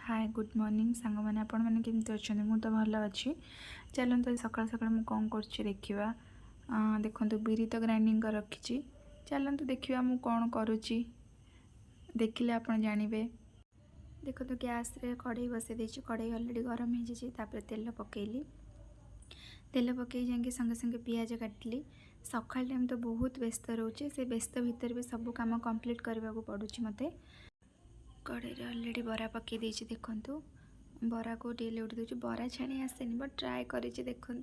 Hi good morning सांग मैंने आपण मैंने केमती अच्छा मुझे तो भल अच्छी चलते सकाल सकाल मुझे कौन कर देखा देखो बिरी तो ग्राइंडिंग कर रखी चलते देखा मुझे कौन करुच्ची देखिले आप जानवे देखो तो गैस रे कढ़ई बसई देती कढ़ई अलरेडी गरम हो जाए तेल पकईली तेल पकई जाकि संगे संगे पियाज काटिली सकाल टाइम तो बहुत व्यस्त रोचे से व्यस्त भितर भी सब काम कंप्लीट करने को पड़ुची मते कढ़ई अलरेडी बरा पकई देती देखु बरा को टे उठी दूसरी बरा छाणी आसेनि बट ट्राए कर देखु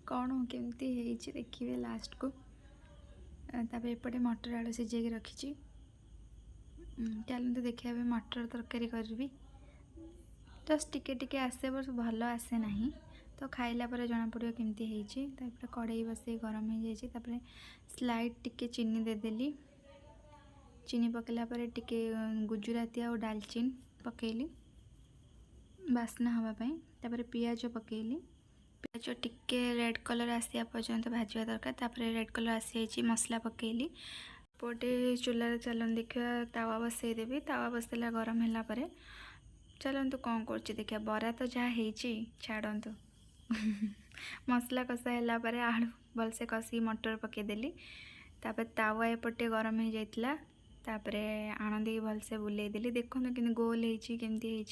कौन केमती देखिए लास्ट को एपटे मटर आलू सिझे रखी चलते देखा मटर तरकारी करी जस्ट टिके टिके आसे बस भल आसे ना तो खाइला पर जना पड़ो केमती कढ़ई बस गरम हो जाए स्लाइड टिके चीनी देदेली चीनी पकेला पर टिके गुजराती और डालचीन पकेली बास्ना हाँवाई तापर पियाज पकेली पियाज टिके रेड कलर आसिया पर्यंत भाजवा दरकार रेड कलर आसी मसला पकेली पटे चूल्हार चलन देखा तावा बसईदेवी तावा बसला गरम है चलतु कौन कर देखा बरा तो जहाँ छाड़ू मसला कषा है आलू भलसे कषि मटर पकईदेली तावा एपटे गरम हो जाता तापर आण दे भलसे बुलेदेली देखो कि गोल होमती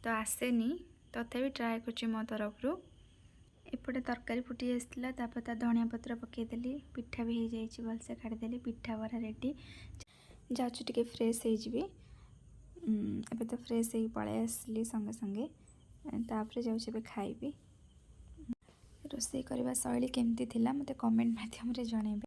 तो आसेनी तथापि ट्राए कर मो तरफ एपटे तरकारी फुटी आसाला ता धनिया पत्र पकईदेली पिठा भी हो जाए भलसे काढ़ीदेली पिठा बरा रेडी जाऊँ टे फ्रेश हो तो फ्रेश हो पलि आसली संगे संगे तापर जाऊँ खाइबी रोषे करने शैली केमती थिला मते कमेंट माध्यम रे जणेबे।